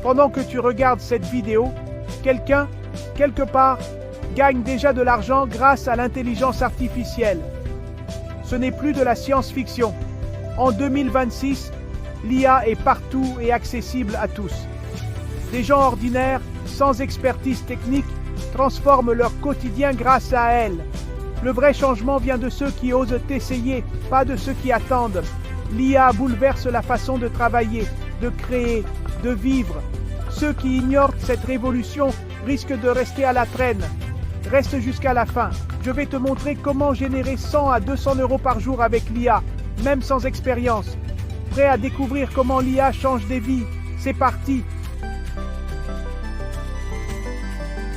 Pendant que tu regardes cette vidéo, quelqu'un, quelque part, gagne déjà de l'argent grâce à l'intelligence artificielle. Ce n'est plus de la science-fiction. En 2026, l'IA est partout et accessible à tous. Des gens ordinaires, sans expertise technique, transforment leur quotidien grâce à elle. Le vrai changement vient de ceux qui osent essayer, pas de ceux qui attendent. L'IA bouleverse la façon de travailler, de créer, de vivre. Ceux qui ignorent cette révolution risquent de rester à la traîne. Reste jusqu'à la fin. Je vais te montrer comment générer 100 à 200 euros par jour avec l'IA, même sans expérience. Prêt à découvrir comment l'IA change des vies? C'est parti!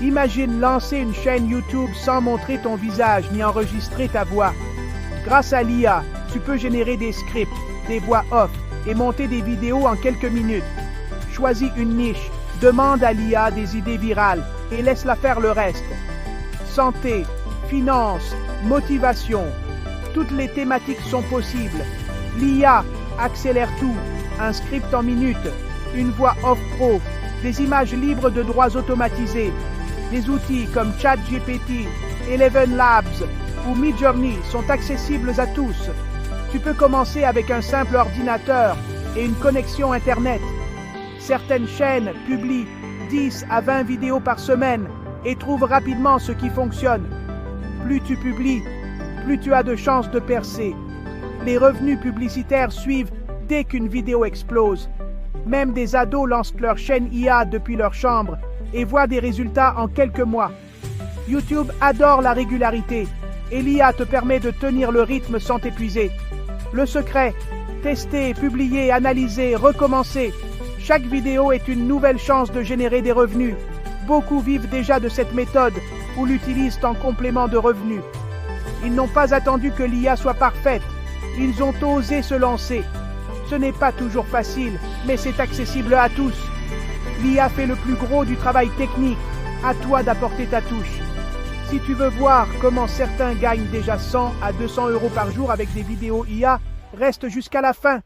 Imagine lancer une chaîne YouTube sans montrer ton visage ni enregistrer ta voix. Grâce à l'IA, tu peux générer des scripts, des voix off et monter des vidéos en quelques minutes. Choisis une niche, demande à l'IA des idées virales et laisse-la faire le reste. Santé, finance, motivation, toutes les thématiques sont possibles. L'IA accélère tout, un script en minutes, une voix off pro, des images libres de droits automatisés. Des outils comme ChatGPT, Eleven Labs ou Midjourney sont accessibles à tous. Tu peux commencer avec un simple ordinateur et une connexion Internet. Certaines chaînes publient 10 à 20 vidéos par semaine et trouvent rapidement ce qui fonctionne. Plus tu publies, plus tu as de chances de percer. Les revenus publicitaires suivent dès qu'une vidéo explose. Même des ados lancent leur chaîne IA depuis leur chambre et voient des résultats en quelques mois. YouTube adore la régularité et l'IA te permet de tenir le rythme sans t'épuiser. Le secret, tester, publier, analyser, recommencer. Chaque vidéo est une nouvelle chance de générer des revenus. Beaucoup vivent déjà de cette méthode ou l'utilisent en complément de revenus. Ils n'ont pas attendu que l'IA soit parfaite. Ils ont osé se lancer. Ce n'est pas toujours facile, mais c'est accessible à tous. L'IA fait le plus gros du travail technique. À toi d'apporter ta touche. Si tu veux voir comment certains gagnent déjà 100 à 200 euros par jour avec des vidéos IA, reste jusqu'à la fin.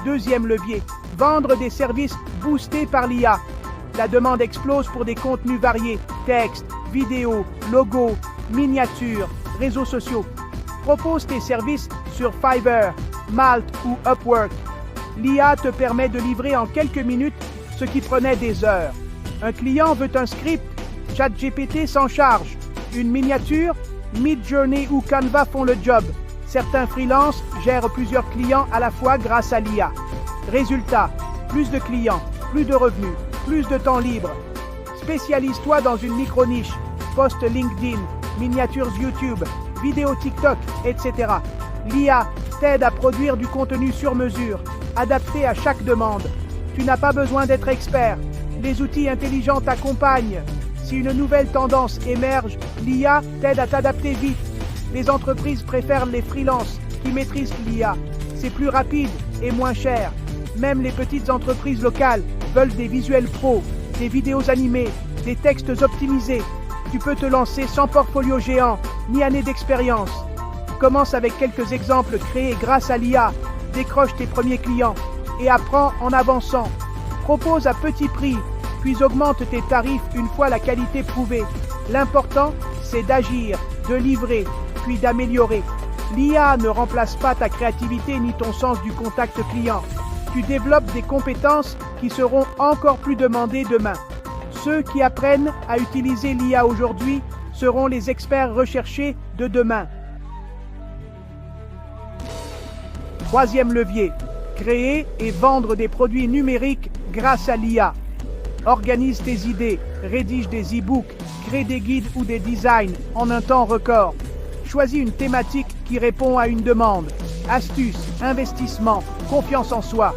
Deuxième levier, vendre des services boostés par l'IA. La demande explose pour des contenus variés, textes, vidéos, logos, miniatures, réseaux sociaux. Propose tes services sur Fiverr, Malt ou Upwork. L'IA te permet de livrer en quelques minutes ce qui prenait des heures. Un client veut un script, ChatGPT s'en charge. Une miniature, Midjourney ou Canva font le job. Certains freelances gèrent plusieurs clients à la fois grâce à l'IA. Résultat, plus de clients, plus de revenus, plus de temps libre. Spécialise-toi dans une micro-niche, post LinkedIn, miniatures YouTube, vidéos TikTok, etc. L'IA t'aide à produire du contenu sur mesure, adapté à chaque demande. Tu n'as pas besoin d'être expert. Les outils intelligents t'accompagnent. Si une nouvelle tendance émerge, l'IA t'aide à t'adapter vite. Les entreprises préfèrent les freelances qui maîtrisent l'IA. C'est plus rapide et moins cher. Même les petites entreprises locales veulent des visuels pros, des vidéos animées, des textes optimisés. Tu peux te lancer sans portfolio géant, ni année d'expérience. Commence avec quelques exemples créés grâce à l'IA. Décroche tes premiers clients et apprends en avançant. Propose à petit prix, puis augmente tes tarifs une fois la qualité prouvée. L'important, c'est d'agir, de livrer, puis d'améliorer. L'IA ne remplace pas ta créativité ni ton sens du contact client. Tu développes des compétences qui seront encore plus demandées demain. Ceux qui apprennent à utiliser l'IA aujourd'hui seront les experts recherchés de demain. Troisième levier, créer et vendre des produits numériques grâce à l'IA. Organise tes idées, rédige des e-books, crée des guides ou des designs en un temps record. Choisis une thématique qui répond à une demande. Astuces, investissement, confiance en soi.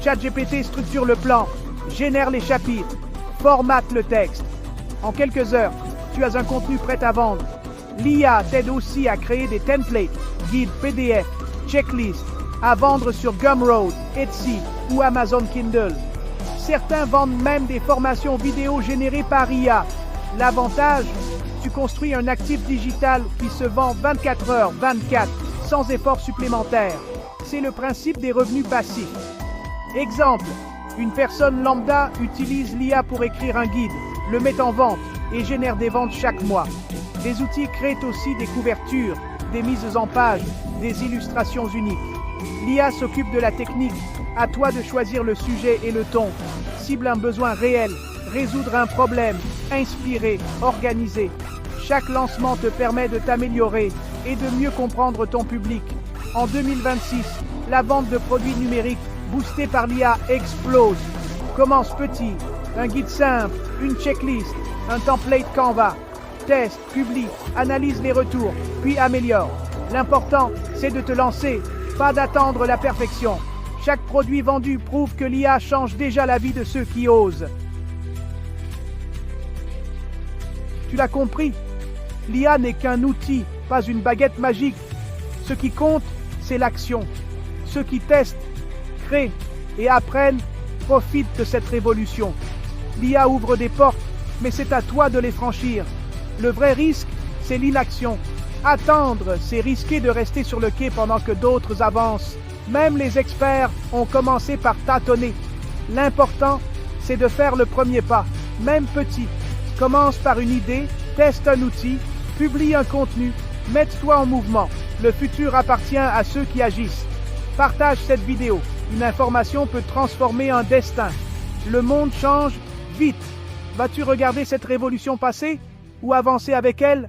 ChatGPT structure le plan, génère les chapitres, formate le texte. En quelques heures, tu as un contenu prêt à vendre. L'IA t'aide aussi à créer des templates, guides PDF, checklists, à vendre sur Gumroad, Etsy ou Amazon Kindle. Certains vendent même des formations vidéo générées par IA. L'avantage, tu construis un actif digital qui se vend 24h/24 sans effort supplémentaire. C'est le principe des revenus passifs. Exemple, une personne lambda utilise l'IA pour écrire un guide, le met en vente et génère des ventes chaque mois. Les outils créent aussi des couvertures, des mises en page, des illustrations uniques. L'IA s'occupe de la technique, à toi de choisir le sujet et le ton. Cible un besoin réel, résoudre un problème, inspirer, organiser. Chaque lancement te permet de t'améliorer et de mieux comprendre ton public. En 2026, la vente de produits numériques boostée par l'IA explose. Commence petit, un guide simple, une checklist, un template Canva. Teste, publie, analyse les retours, puis améliore. L'important, c'est de te lancer, pas d'attendre la perfection. Chaque produit vendu prouve que l'IA change déjà la vie de ceux qui osent. Tu l'as compris? L'IA n'est qu'un outil, pas une baguette magique. Ce qui compte, c'est l'action. Ceux qui testent, créent et apprennent profitent de cette révolution. L'IA ouvre des portes, mais c'est à toi de les franchir. Le vrai risque, c'est l'inaction. Attendre, c'est risquer de rester sur le quai pendant que d'autres avancent. Même les experts ont commencé par tâtonner. L'important, c'est de faire le premier pas, même petit. Commence par une idée, teste un outil, publie un contenu, mets-toi en mouvement. Le futur appartient à ceux qui agissent. Partage cette vidéo. Une information peut transformer un destin. Le monde change vite. Vas-tu regarder cette révolution passer ou avancer avec elle?